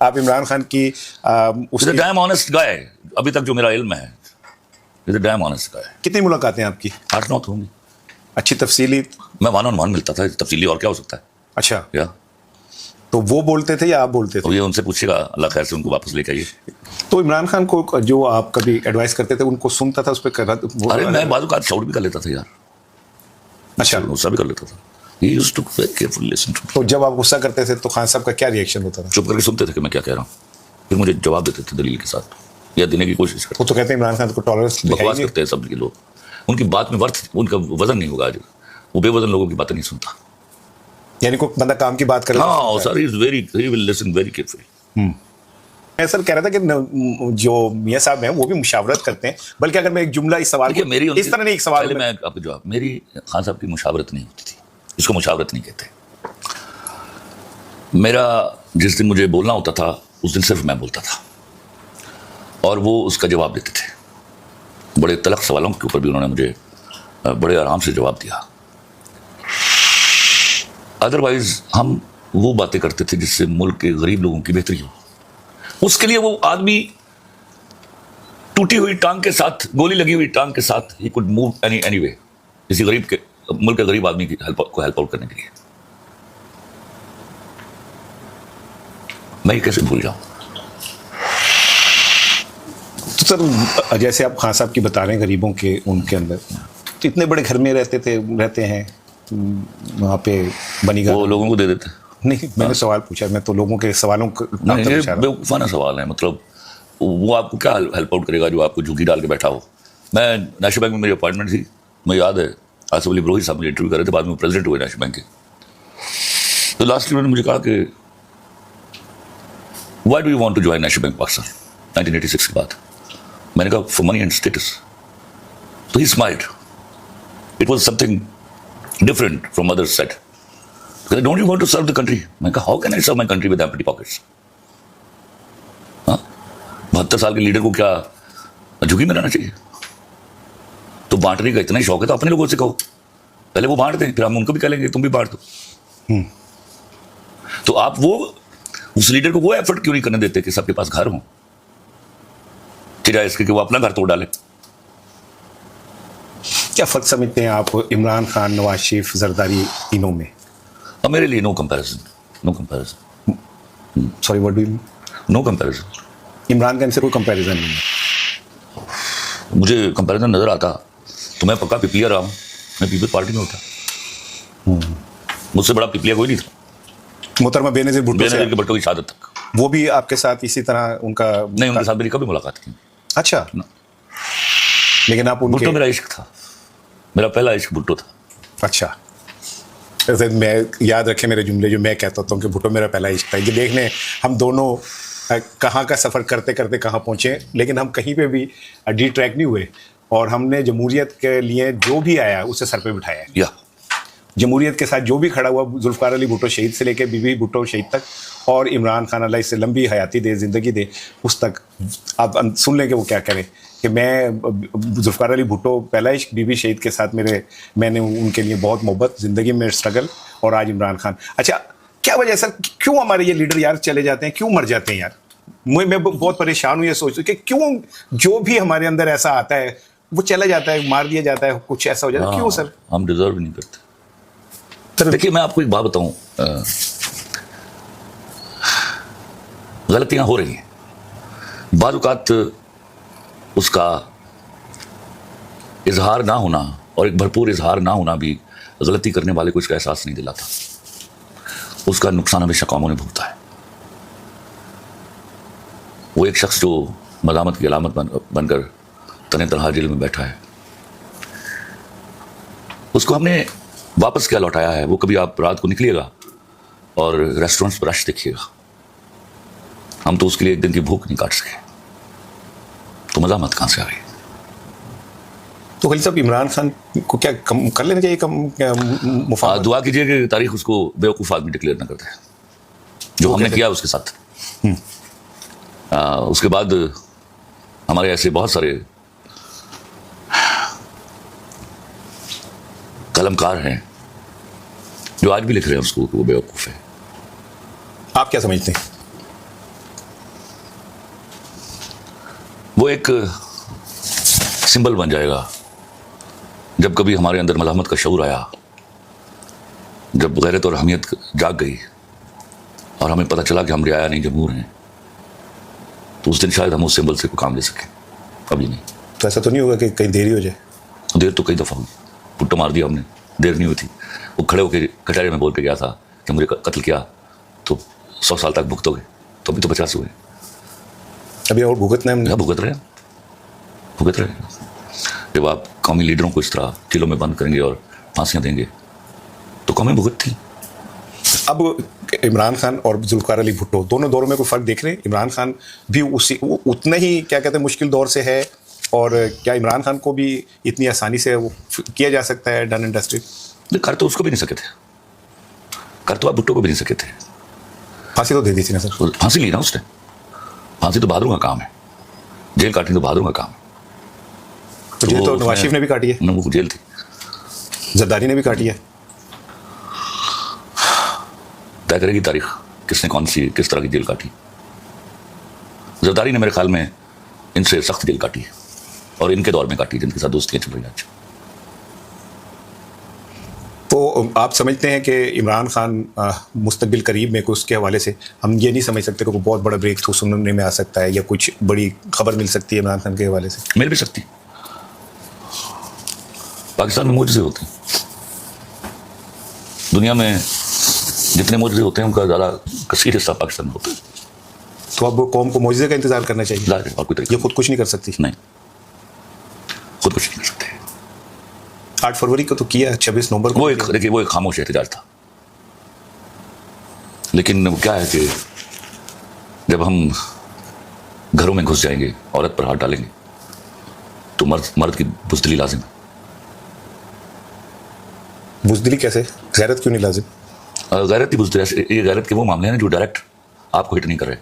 आप इमरान खान की उसकी डैम ऑनेस्ट गाय अभी तक जो मेरा इल्म है, इज डैम ऑनेस्ट गाय। कितनी मुलाकातें आपकी? 8-9 होंगी। अच्छी तफसीली? मैं वन ऑन वन मिलता था, तफसीली और क्या हो सकता है। अच्छा, या तो वो बोलते थे या आप बोलते तो थे? ये उनसे पूछेगा, अल्लाह खैर से उनको वापस लेके आइए। तो इमरान खान को जो आप कभी एडवाइस करते थे उनको सुनता था, उस पर अरे मैं बाजू का शाउट भी कर लेता था यार। अच्छा, गुस्सा भी कर लेता था। He used to very carefully listen to me. तो जब आप गुस्सा करते थे तो खान साहब का क्या रिएक्शन होता था? चुप करके सुनते थे कि मैं क्या कह रहा हूँ, फिर मुझे जवाब देते थे दलील के साथ या देने की कोशिश करते। वो तो कहते हैं इमरान खान को टॉलरेंस बकवास करते हैं सब के लोग, उनकी बात में वर्थ, उनका वजन नहीं होगा आज। वो बेवजन लोगों की बातें नहीं सुनता। यानी कोई बंदा काम की बात करे, हाँ sir, he will listen very carefully. मैं सर कह रहा था कि जो मियां साहब हैं वो भी मुशावरत करते हैं, बल्कि अगर मैं एक जुमला इस सवाल को मेरी इस तरह नहीं, एक सवाल पहले मैं आपको जवाब, मेरी खान साहब की मुशावरत नहीं होती थी, इसको मुशावरत नहीं कहते। मेरा जिस दिन मुझे बोलना होता था उस दिन सिर्फ मैं बोलता था और वो उसका जवाब देते थे। बड़े तलख सवालों के ऊपर भी उन्होंने मुझे बड़े आराम से जवाब दिया। अदरवाइज हम वो बातें करते थे जिससे मुल्क के गरीब लोगों की बेहतरी हो। उसके लिए वो आदमी टूटी हुई टांग के साथ, गोली लगी हुई टांग के साथ, he could move any way, किसी गरीब के, मुल्क के गरीब आदमी की हेल्प आउट करने के लिए। मैं ये कैसे भूल जाऊं? तो सर जैसे आप खान साहब की बता रहे हैं, गरीबों के उनके अंदर तो इतने बड़े घर में रहते हैं वहाँ पे बनीगा, वो लोगों को दे देते नहीं? मैंने सवाल पूछा, मैं तो लोगों के सवालों को बेवकूफ़ाना सवाल है। मतलब वो आपको क्या हेल्प आउट करेगा जो आपको झुकी डाल के बैठा हो। मैं नेशनल बैंक में मेरी अपॉइंटमेंट थी, मुझे याद है आसिफ अली बरोही साहब मुझे इंटरव्यू कर रहे थे, बाद में प्रेसिडेंट हुए नेशनल बैंक के। तो लास्ट उन्होंने मुझे कहा कि why do you want to join National Bank Pakistan 1986 के बाद। मैंने कहा फॉर मनी एंड स्टेटस। तो he smiled, it was something different from others said, don't you want to serve the country. मैं कहा how can I serve my country with empty pockets. 72 साल के leader को क्या झुकी में रहना चाहिए? तो बांटने का इतना ही शौक है तो अपने लोगों से कहो, पहले वो बांट दें, फिर हम उनको भी कह लेंगे तुम भी बांट दो। तो आप वो उस लीडर को वो एफर्ट क्यों नहीं करने देते कि सबके पास घर हो, सिवाय इसके कि वो अपना घर तोड़ डाले। क्या फर्क समझते हैं आप इमरान खान, नवाज शरीफ, जरदारी तीनों में? अब मेरे लिए no comparison. Sorry, what do you mean? No comparison. Imran Khan से कोई कंपैरिजन नहीं है। मुझे कंपैरिजन नजर आता तो मैं पक्का पिपलिया रहा हूँ, मैं पीपल्स पार्टी में होता। मुझसे बड़ा पिपलिया कोई नहीं था। मोहतरमा बेनज़ीर भुट्टो की शहादत तक वो भी आपके साथ इसी तरह उनका? नहीं, उनके साथ मेरी कभी मुलाकात की। अच्छा, लेकिन आप भुट्टो मेरा इश्क था, मेरा पहला इश्क भुट्टो था। अच्छा, मैं याद रखे मेरे जुमले जो मैं कहता हूँ कि भुट्टो मेरा पहला इश्क था। ये देखने हम दोनों कहाँ का सफ़र करते करते कहाँ पहुँचे, लेकिन हम कहीं पे भी डी ट्रैक नहीं हुए और हमने जमहूरियत के लिए जो भी आया उसे सर पे बिठाया। या जमहूरियत के साथ जो भी खड़ा हुआ, जुल्फ़िकार अली भुट्टो शहीद से लेकर बीबी भुट्टो शहीद तक, और इमरान खान अल्लाह इससे लंबी हयाती दे, ज़िंदगी दे, उस तक आप सुन लें कि वो क्या करें कि मैं जुल्फ़िकार अली भुट्टो पहला इश्क, बीबी शहीद के साथ मैंने उनके लिए बहुत मोहब्बत, ज़िंदगी में स्ट्रगल, और आज इमरान खान। अच्छा, क्या वजह सर, क्यों हमारे ये लीडर यार चले जाते हैं, क्यों मर जाते हैं यार? मैं बहुत परेशान हूँ ये सोच कि क्यों जो भी हमारे अंदर ऐसा आता है वो चला जाता है, मार दिया जाता है, कुछ ऐसा हो जाता है। क्यों सर? हम डिजर्व नहीं करते। देखिए मैं आपको एक बात बताऊं, गलतियां हो रही हैं, बाद औक़ात उसका इजहार ना होना और एक भरपूर इजहार ना होना भी गलती करने वाले को इसका एहसास नहीं दिलाता। उसका नुकसान हमेशा कौमों ने भुगता है। वो एक शख्स जो मलामत की अलामत बनकर तने तनहा जेल में बैठा है, उसको हमने वापस क्या लौटाया है? वो कभी आप रात को निकलिएगा और रेस्टोरेंट्स पर रश देखिएगा, हम तो उसके लिए एक दिन की भूख नहीं काट सके, तो मलामत कहां से आ गई? तो खलील साहब, इमरान खान को क्या कम कर लेना चाहिए, कम दुआ कीजिए कि तारीख उसको बेवकूफ़ आदमी डिक्लेयर ना कर दे, जो हमने किया उसके साथ। उसके बाद हमारे ऐसे बहुत सारे कलमकार हैं जो आज भी लिख रहे हैं उसको वो बेवकूफ़ है। आप क्या समझते हैं? वो एक सिंबल बन जाएगा जब कभी हमारे अंदर मलामत का शऊर आया, जब गैरत और हमीयत जाग गई और हमें पता चला कि हम रियाया नहीं जमहूर हैं, तो उस दिन शायद हम उस सिंबल से कोई काम ले सकें। अभी नहीं। तो ऐसा तो नहीं होगा कि कहीं देरी हो जाए? देर तो कई दफ़ा हुई, पुट्टा मार दिया हमने, देर नहीं हुई थी। वो खड़े होकर कचहरी में बोल के गया था कि मुझे कत्ल किया तो 100 साल तक भुगतोगे, तो अभी तो 50 हुए। अभी और भुगतना है? भुगत रहे। जब आप कौमी लीडरों को इस तरह किलों में बंद करेंगे और फांसियां देंगे तो कौमें भुगत थी। अब इमरान खान और जुल्फ़िकार अली भुट्टो दोनों दौरों में कोई फ़र्क देख रहे हैं? इमरान खान भी उतना ही क्या कहते हैं मुश्किल दौर से है, और क्या इमरान खान को भी इतनी आसानी से वो किया जा सकता है डन एंड डस्टेड? कर तो उसको भी नहीं सके थे, कर तो आप भुट्टो को भी नहीं सके थे। फांसी तो दे दी थी ना सर? फांसी ली ना उसने। फांसी तो बहादुरों का काम है, जेल काटनी तो बहादुरों का काम है। तो जेल तो नवाज शरीफ ने भी काटी है, वो जेल थी, जरदारी ने भी काटी है। तय करेगी तारीख किसने किस तरह की जेल काटी। जरदारी ने मेरे ख्याल में इनसे सख्त जेल काटी है, और इनके दौर में काटी जिनके साथ दोस्तियां चल रही आज। तो आप समझते हैं कि इमरान खान मुस्तकबिल करीब में उसके हवाले से हम ये नहीं समझ सकते कि कोई बहुत बड़ा ब्रेक थ्रू सुनने में आ सकता है या कुछ बड़ी खबर मिल सकती है इमरान खान के हवाले से? मिल भी सकती। पाकिस्तान में मोजज़े होते हैं, दुनिया में जितने मोजज़े होते हैं उनका ज़्यादा कसीर हिस्सा पाकिस्तान में होता है। तो अब कौम को मोजज़े का इंतजार करना चाहिए और कोई तरीका ये खुद कुछ नहीं कर सकती? नहीं, खुद कुछ नहीं कर सकते। 8 फरवरी को तो किया, 26 नवंबर को देखिए वो एक खामोश एहतजाज था, लेकिन क्या है कि जब हम घरों में घुस जाएंगे, औरत पर हाथ डालेंगे, तो मर्द की बुज़दिली लाजिम है। बुज़दिली कैसे? गैरत क्यों नहीं लाजिम? गैरत की बुज़दिली, ये गैरत के वो मामले हैं जो डायरेक्ट आपको हिट नहीं कर रहे,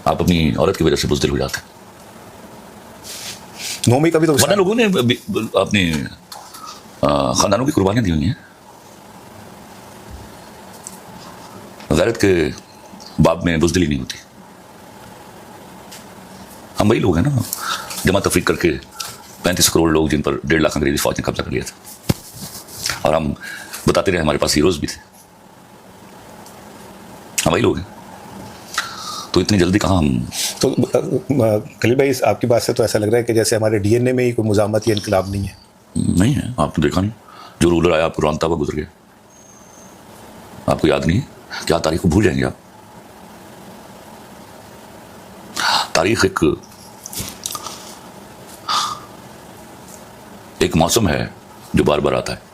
आप अपनी औरत की वजह से बुज़दिल हो जाते हैं। 9 मई का भी तो वरना लोगों ने अपने खानदानों की कुर्बानियां दी हुई हैं। गैरत के बाब में बुज़दिली नहीं होती। हम वही लोग हैं ना, जमा तफरीक करके 35 करोड़ लोग जिन पर 1.5 लाख अंग्रेजी फौज ने कब्जा कर लिया था, और हम बताते रहे हमारे पास हीरोज़ भी थे। हम वही लोग हैं, तो इतनी जल्दी कहाँ हम। तो खलील भाई आपकी बात से तो ऐसा लग रहा है कि जैसे हमारे डीएनए में ही कोई मुज़ाहमत या इनकलाब नहीं है। नहीं है, आपने देखा नहीं, जो रूलर आया आपको रौनता हुआ गुजर गया, आपको याद नहीं है? क्या तारीख को भूल जाएंगे आप? तारीख एक मौसम है जो बार बार आता है।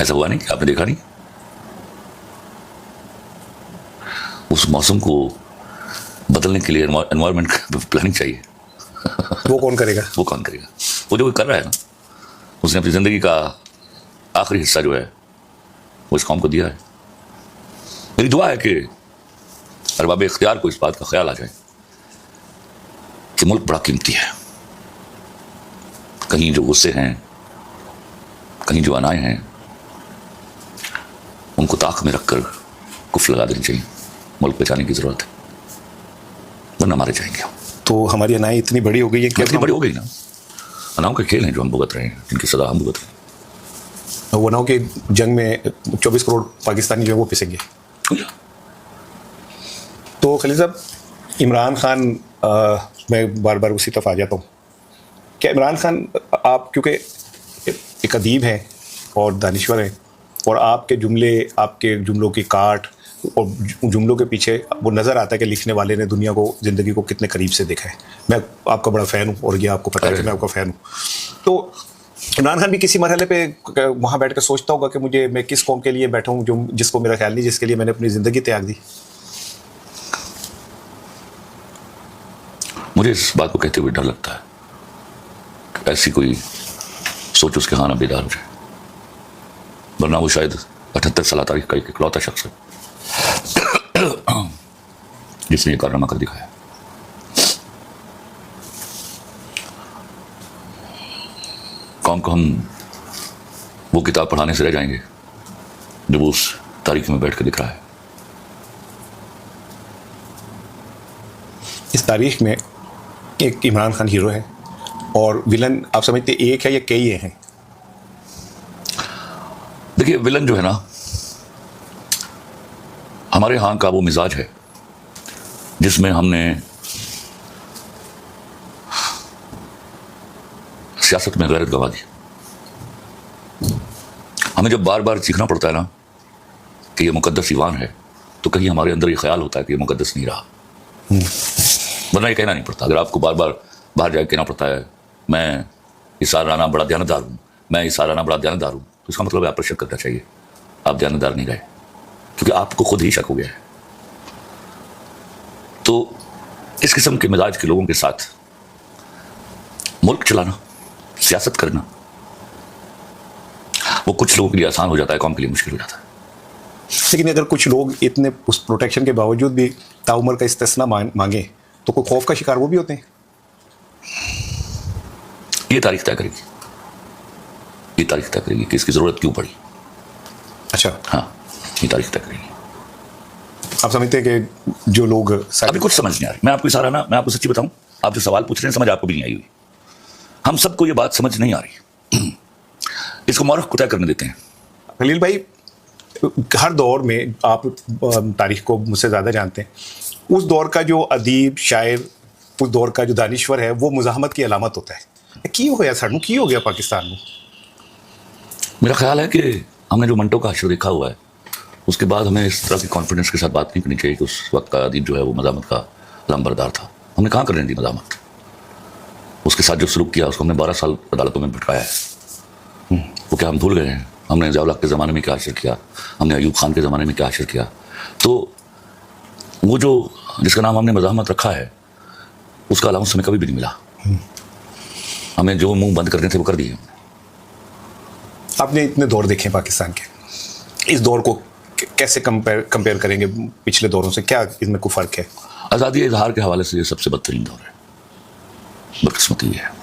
ऐसा हुआ नहीं कि आपने देखा नहीं? उस मौसम को बदलने के लिए एनवायरनमेंट प्लानिंग चाहिए। वो कौन करेगा? वो कौन करेगा? वो जो कर रहा है ना, उसने अपनी ज़िंदगी का आखिरी हिस्सा जो है वो इस कौम को दिया है। मेरी दुआ है कि अरबाब इख्तियार को इस बात का ख्याल आ जाए कि मुल्क बड़ा कीमती है। कहीं जो गुस्से हैं, कहीं जो अनाए हैं, उनको ताक में रखकर कुफ लगा देनी चाहिए। मुल्क बचाने की ज़रूरत है, वरना मारे जाएंगे। तो हमारी अनाई इतनी बड़ी हो गई है कि इतनी बड़ी हो गई ना, अनाओं के खेल हैं जो हम भुगत रहे हैं, जिनकी सजा हम भुगत रहे हैं। वो अनाओं की जंग में 24 करोड़ पाकिस्तानी जो है वो पिसेंगे। तो खलील साहब, इमरान खान मैं बार बार उसी तरफ आ जाता हूँ। क्या इमरान खान, आप क्योंकि एक अदीब हैं और दानिश्वर हैं, और आपके जुमलों की काट और जुमलों के पीछे वो नज़र आता है कि लिखने वाले ने दुनिया को, ज़िंदगी को कितने करीब से देखा है। मैं आपका बड़ा फ़ैन हूँ और ये आपको पता है कि मैं आपका फ़ैन हूँ। तो इमरान खान भी किसी मरहले पे वहाँ बैठ कर सोचता होगा कि मैं किस कौम के लिए बैठा हूँ, जो जिसको मेरा ख्याल नहीं, जिसके लिए मैंने अपनी ज़िंदगी त्याग दी। मुझे इस बात को कहते हुए डर लगता है कि ऐसी कोई सोच उसके हाँ ना बेदार हो जाए, वरना वो शायद 78 साल तारीख का एक इकलौता शख्स है जिसने ये कारनामा कर दिखाया। कौम को हम वो किताब पढ़ाने से रह जाएंगे जो वो उस तारीख में बैठ कर दिख रहा है। इस तारीख में एक इमरान खान हीरो है और विलन आप समझते एक है या कई हैं? देखिए, विलन जो है ना, हमारे यहाँ का वो मिजाज है जिसमें हमने सियासत में गैरत गंवा दी। हमें जब बार बार सीखना पड़ता है ना कि ये मुकद्दस ईवान है, तो कहीं हमारे अंदर ये ख्याल होता है कि ये मुकद्दस नहीं रहा, वरना ये कहना नहीं पड़ता। अगर आपको बार बार बाहर जाकर कहना पड़ता है मैं इस सालाना बड़ा दयानतदार हूँ, मैं इस सालाना बड़ा दयानतदार हूँ, तो इसका मतलब है आप पर शक करना चाहिए, आप दयानतदार नहीं रहे, क्योंकि आपको खुद ही शक हो गया है। तो इस किस्म के मिजाज के लोगों के साथ मुल्क चलाना, सियासत करना, वो कुछ लोगों के लिए आसान हो जाता है, कौम के लिए मुश्किल हो जाता है। लेकिन अगर कुछ लोग इतने उस प्रोटेक्शन के बावजूद भी ताउमर का इस्तेस्ना मांगे तो कोई खौफ का शिकार वो भी होते हैं? ये तारीख तय करेगी, ये तारीख तय करेगी कि इसकी जरूरत क्यों पड़ी। अच्छा, हाँ, ये तारीख तय करेगी। आप समझते हैं कि जो लोग अभी कुछ समझ नहीं आ रही। मैं आपको इशारा ना, मैं आपको सच्ची बताऊं, आप जो सवाल पूछ रहे हैं समझ आपको भी नहीं आई हुई। हम सबको ये बात समझ नहीं आ रही। इसको मौरख को तय करने देते हैं। खलील भाई, हर दौर में आप तारीख को मुझसे ज़्यादा जानते हैं, उस दौर का जो अदीब शायर, उस दौर का जो दानिश्वर है, वो मुज़ाहमत की अलामत होता है। क्यों हो गया सानू, क्यों हो गया पाकिस्तान में? मेरा ख्याल है कि हमने जो मंटो का हश्र देखा हुआ है, उसके बाद हमें इस तरह की कॉन्फिडेंस के साथ बात नहीं करनी चाहिए कि उस वक्त का अदीब जो है वो मज़ाहमत का लंबरदार था। हमने कहाँ करने दी मज़ाहमत? उसके साथ जो सलूक किया उसको हमने 12 साल अदालतों में भटकाया है। वो क्या हम भूल गए हैं? हमने ज़िया-उल-हक के ज़माने में क्या हश्र किया, हमने अयूब खान के ज़माने में क्या हश्र किया। तो वो जो जिसका नाम हमने मज़ाहमत रखा है, उसका अलाउंस हमें कभी भी नहीं मिला। हमें जो मुंह बंद करने थे वो कर दिए। आपने इतने दौर देखे हैं पाकिस्तान के, इस दौर को कैसे कंपेयर करेंगे पिछले दौरों से? क्या इसमें कोई फ़र्क है? आज़ादी इजहार के हवाले से ये सबसे बदतरीन दौर है, बदकिस्मती है।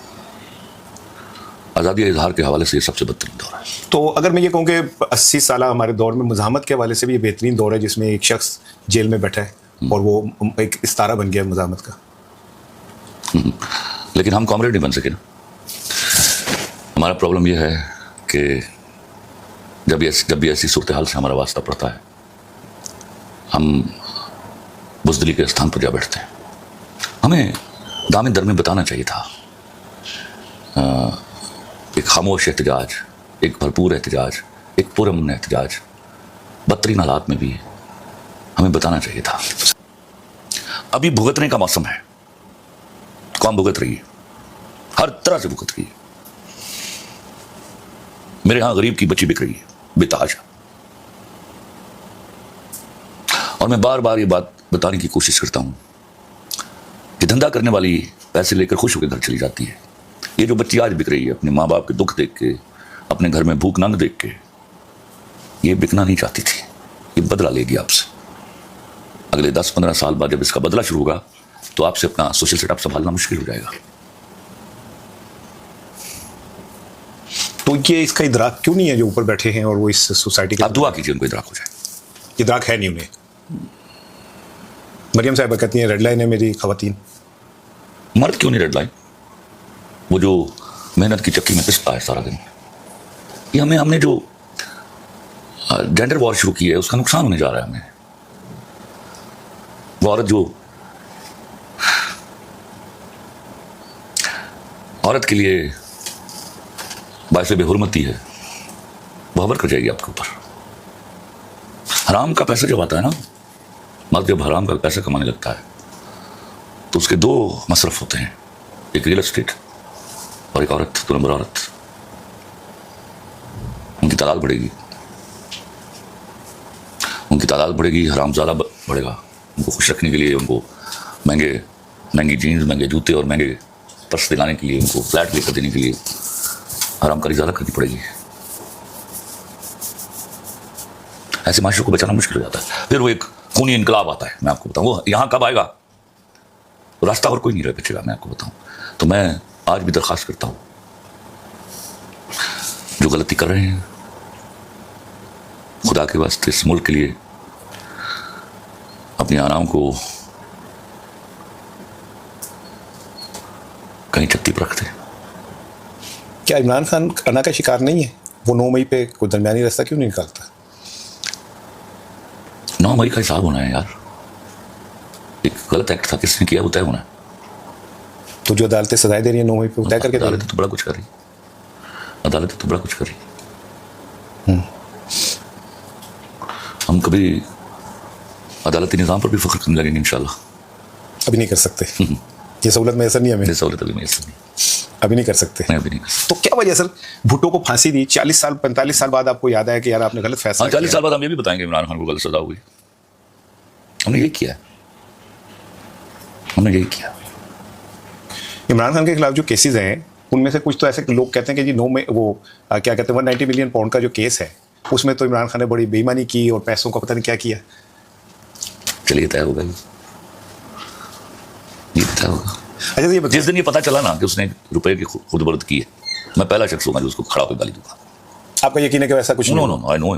आज़ादी इजहार के हवाले से ये सबसे बदतरीन दौर है। तो अगर मैं ये कहूँ कि 80 साल हमारे दौर में मुज़ाहमत के हवाले से भी ये बेहतरीन दौर है, जिसमें एक शख्स जेल में बैठा है और वो एक इस्तारा बन गया मुज़ाहमत का। लेकिन हम कॉमरेड नहीं बन सके ना। हमारा प्रॉब्लम ये है कि जब भी ऐसी सूरत हाल से हमारा वास्ता पड़ता है, हम बुज़दिली के स्थान पर जा बैठते हैं। हमें दाम दर में बताना चाहिए था। एक खामोश एहतजाज, एक भरपूर एहतजाज, एक पुरअमन एहतजाज, बदतरीन हालात में भी हमें बताना चाहिए था। अभी भुगतने का मौसम है। कौन भुगत रही है? हर तरह से भुगत रही है। मेरे यहां गरीब की बच्ची बिक रही है बेताज, और मैं बार बार ये बात बताने की कोशिश करता हूं कि धंधा करने वाली पैसे लेकर खुश होकर घर चली जाती है। ये जो बच्ची आज बिक रही है अपने माँ बाप के दुख देख के, अपने घर में भूख नंग देख के, ये बिकना नहीं चाहती थी। ये बदला लेगी आपसे। अगले 10-15 साल बाद जब इसका बदला शुरू होगा तो आपसे अपना सोशल सेटअप संभालना मुश्किल हो जाएगा। तो ये इसका इदराक क्यों नहीं है जो ऊपर बैठे हैं और वो इस सोसाइटी के? आप दुआ कीजिए उनको इदराक हो जाए। इदराक है नहीं उन्हें। मरियम साहिबा कहती हैं रेड लाइन है मेरी ख़वातीन। मर्द क्यों नहीं रेड लाइन? वो जो मेहनत की चक्की में पिसता है सारा दिन, ये हमने जो जेंडर वॉर शुरू की है उसका नुकसान होने जा रहा है हमें। वो औरत के लिए बायसे बेहुरमती है, वो हवर कर जाएगी आपके ऊपर। हराम का पैसा जब आता है ना, मर्द जब हराम का पैसा कमाने लगता है तो उसके 2 मसरफ होते हैं, एक रियल एस्टेट और एक औरत, 2 नंबर औरत। उनकी तादाद बढ़ेगी, उनकी तादाद बढ़ेगी, हरामजादा बढ़ेगा। उनको खुश रखने के लिए, उनको महंगी जीन्स, महंगे जूते और महंगे पर्स दिलाने के लिए, उनको फ्लैट लेकर देने के लिए हरामकारी ज़्यादा करनी पड़ेगी। ऐसे माशरे को बचाना मुश्किल हो जाता है। फिर वो एक खूनी इनकलाब आता है। मैं आपको बताऊं वो यहाँ कब आएगा, रास्ता और कोई नहीं रह बचेगा। मैं आपको बताऊं तो मैं आज भी दरख्वास्त करता हूं, जो गलती कर रहे हैं, खुदा के वास्ते इस मुल्क के लिए अपनी आराम को कहीं छत्ती पर रखते। क्या इमरान खान अन्ना का शिकार नहीं है? वो 9 मई पे कोई दरमियानी रास्ता क्यों नहीं निकालता? 9 मई का हिसाब होना है यार, एक गलत एक्ट था, किसने किया वो तय होना है। तो जो अदालतें सजाएं दे रही है 9 मई पे तय करके अदालत तो बड़ा कुछ कर रही, अदालत तो बड़ा कुछ कर रही। हम कभी अदालती निज़ाम पर भी फख्र करने लगेंगे इंशाल्लाह। अभी नहीं कर सकते, ये सहूलत में असर नहीं है हमें, ये सहूलत अभी मेरे से नहीं, अभी नहीं कर सकते। मैं अभी नहीं कर सकता। तो क्या वजह सर भुट्टो को फांसी दी 40 साल 45 साल बाद आपको याद आया कि यार आपने गलत फैसला हाँ, 40 साल बाद हम ये भी बताएंगे इमरान खान को गलत सजा हुई, हमने यही किया, हमने यही किया। इमरान खान के खिलाफ जो केसेस हैं उनमें से कुछ तो ऐसे लोग कहते हैं कि जी 9 में वो क्या कहते हैं 190 मिलियन पाउंड का जो केस है उसमें तो इमरान खान ने बड़ी बेईमानी की और पैसों का पता नहीं क्या किया। चलिए तय होगा, ये तय होगा। अच्छा ये जिस दिन ये पता चला ना कि उसने रुपए की खुदबर्द की है, मैं पहला शख्स होगा जो उसको खड़ा पे गाली दूंगा। आपका यकीन है कि वैसा कुछ नो नहीं? No no, I no.